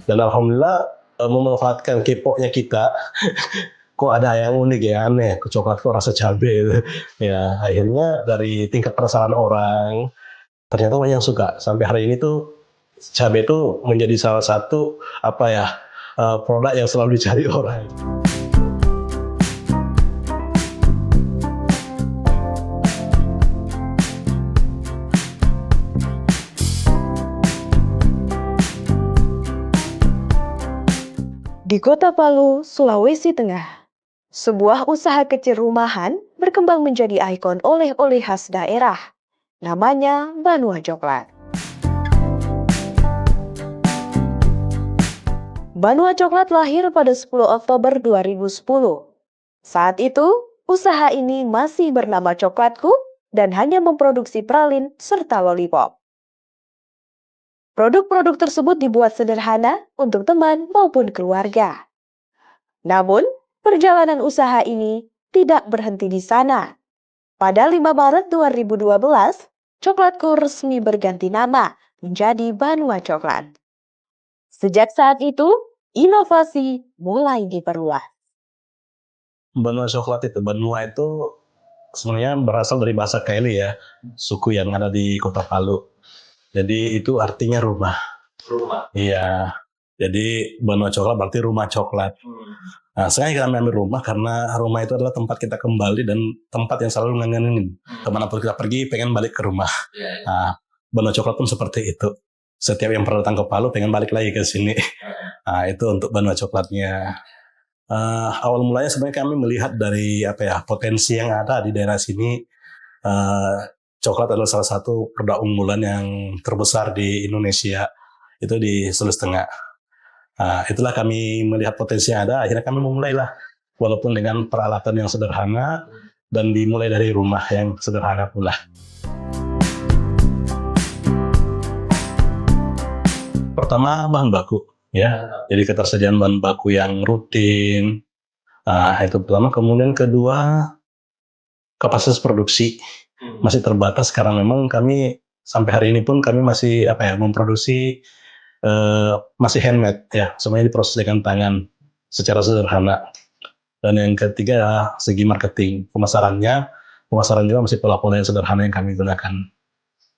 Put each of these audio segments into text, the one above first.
Dan alhamdulillah memanfaatkan K-pop-nya kita, kok ada yang unik ya, aneh, coklat kok rasa cabai gitu. Ya, akhirnya dari tingkat penasaran orang, ternyata banyak yang suka. Sampai hari ini tuh cabai itu menjadi salah satu produk yang selalu dicari orang. Di Kota Palu, Sulawesi Tengah, sebuah usaha kecil rumahan berkembang menjadi ikon oleh-oleh khas daerah. Namanya Banua Coklat. Banua Coklat lahir pada 10 Oktober 2010. Saat itu, usaha ini masih bernama Coklatku dan hanya memproduksi pralin serta lollipop. Produk-produk tersebut dibuat sederhana untuk teman maupun keluarga. Namun, perjalanan usaha ini tidak berhenti di sana. Pada 5 Maret 2012, Coklatku resmi berganti nama menjadi Banua Coklat. Sejak saat itu, inovasi mulai diperluas. Banua itu sebenarnya berasal dari bahasa Kaili ya, suku yang ada di Kota Palu. Jadi itu artinya rumah. Rumah. Iya. Jadi Banua Coklat berarti rumah coklat. Nah, sengaja kita ambil rumah karena rumah itu adalah tempat kita kembali dan tempat yang selalu ngangenin. Kemanapun kita pergi pengen balik ke rumah. Nah, Banua Coklat pun seperti itu. Setiap yang pernah datang ke Palu pengen balik lagi ke sini. Nah, itu untuk Banua Coklatnya. Awal mulanya sebenarnya kami melihat dari potensi yang ada di daerah sini. Coklat adalah salah satu produk unggulan yang terbesar di Indonesia, itu di Sulawesi Tengah. Itulah kami melihat potensi yang ada, akhirnya kami memulailah, walaupun dengan peralatan yang sederhana dan dimulai dari rumah yang sederhana pula. Pertama, bahan baku, ya. Jadi ketersediaan bahan baku yang rutin, itu pertama. Kemudian kedua, kapasitas produksi masih terbatas karena memang kami sampai hari ini pun kami masih memproduksi masih handmade ya, semuanya diproses dengan tangan secara sederhana. Dan yang ketiga segi marketing, pemasaran juga masih pola-pola yang sederhana yang kami gunakan.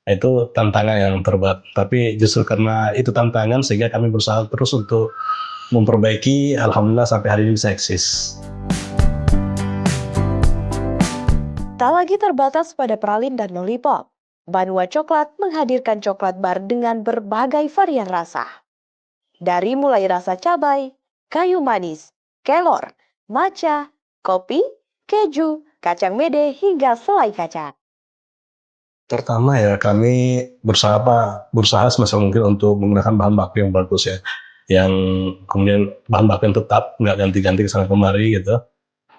Itu tantangan yang terberat, tapi justru karena itu tantangan sehingga kami berusaha terus untuk memperbaiki. Alhamdulillah sampai hari ini bisa eksis. Tak lagi terbatas pada pralin dan lollipop, Banua Coklat menghadirkan coklat bar dengan berbagai varian rasa. Dari mulai rasa cabai, kayu manis, kelor, matcha, kopi, keju, kacang mede, hingga selai kacang. Pertama ya kami berusaha semaksimal mungkin untuk menggunakan bahan baku yang bagus ya, yang kemudian bahan baku yang tetap, nggak ganti-ganti kesana kemari gitu.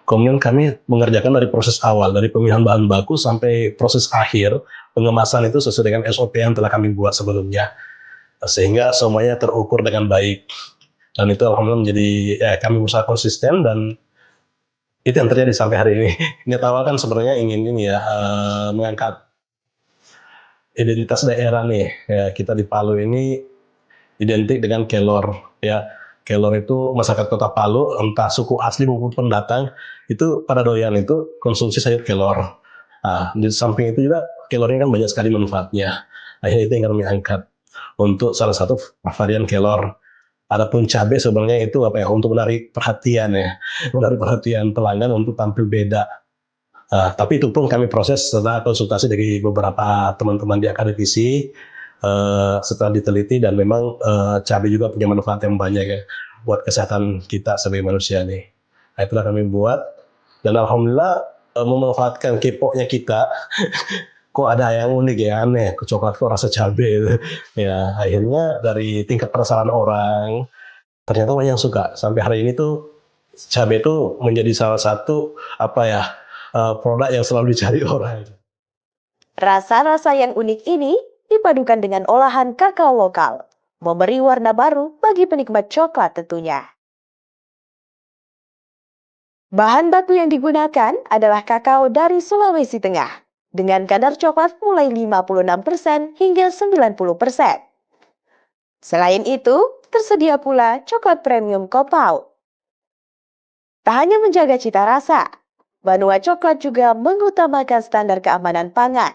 Kemudian kami mengerjakan dari proses awal, dari pemilihan bahan baku sampai proses akhir pengemasan itu sesuai dengan SOP yang telah kami buat sebelumnya, sehingga semuanya terukur dengan baik. Dan itu alhamdulillah menjadi kami berusaha konsisten dan itu yang terjadi sampai hari ini. Niat awal kan sebenarnya ingin mengangkat identitas daerah nih. Ya, kita di Palu ini identik dengan kelor ya. Kelor itu masyarakat Kota Palu, entah suku asli maupun pendatang, itu pada doyan itu konsumsi sayur kelor. Di samping itu juga kelornya kan banyak sekali manfaatnya. Akhirnya itu yang kami angkat untuk salah satu varian kelor. Adapun cabai sebenarnya itu untuk menarik perhatian pelanggan untuk tampil beda. Tapi itu pun kami proses setelah konsultasi dari beberapa teman-teman di akademisi. Setelah diteliti dan memang cabai juga punya manfaat yang banyak ya buat kesehatan kita sebagai manusia nih. Nah, itulah kami buat dan alhamdulillah memanfaatkan K-pop-nya kita. Kok ada yang unik ya, aneh, coklat kok rasa cabai gitu. Ya, akhirnya dari tingkat penasaran orang, ternyata banyak yang suka. Sampai hari ini tuh cabai itu menjadi salah satu produk yang selalu dicari orang. Rasa-rasa yang unik ini dipadukan dengan olahan kakao lokal, memberi warna baru bagi penikmat coklat tentunya. Bahan baku yang digunakan adalah kakao dari Sulawesi Tengah, dengan kadar coklat mulai 56% hingga 90%. Selain itu, tersedia pula coklat premium Kopau. Tak hanya menjaga cita rasa, Banua Coklat juga mengutamakan standar keamanan pangan.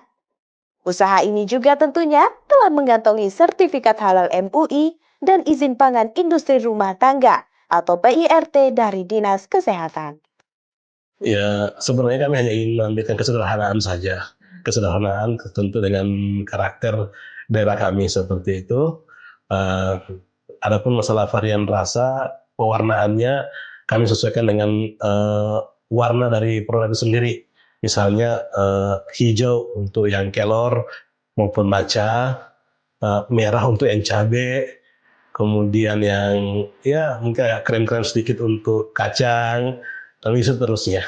Usaha ini juga tentunya telah mengantongi sertifikat halal MUI dan izin pangan industri rumah tangga atau PIRT dari Dinas Kesehatan. Ya, sebenarnya kami hanya ingin menampilkan kesederhanaan saja. Kesederhanaan tentu dengan karakter daerah kami seperti itu. Adapun masalah varian rasa, pewarnaannya kami sesuaikan dengan warna dari produk itu sendiri. Misalnya hijau untuk yang kelor maupun matcha, merah untuk yang cabai, kemudian yang ya mungkin agak krem-krem sedikit untuk kacang, dan seterusnya.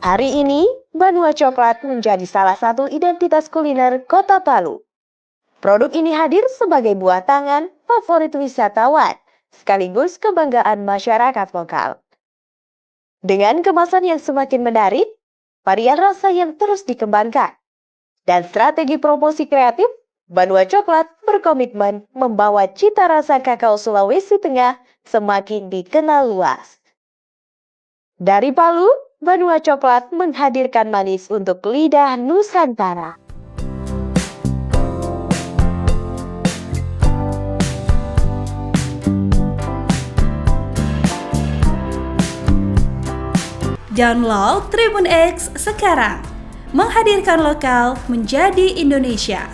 Hari ini, Banua Coklat menjadi salah satu identitas kuliner Kota Palu. Produk ini hadir sebagai buah tangan favorit wisatawan, sekaligus kebanggaan masyarakat lokal. Dengan kemasan yang semakin menarik, varian rasa yang terus dikembangkan, dan strategi promosi kreatif, Banua Coklat berkomitmen membawa cita rasa kakao Sulawesi Tengah semakin dikenal luas. Dari Palu, Banua Coklat menghadirkan manis untuk lidah Nusantara. Download Tribun X sekarang, menghadirkan lokal menjadi Indonesia.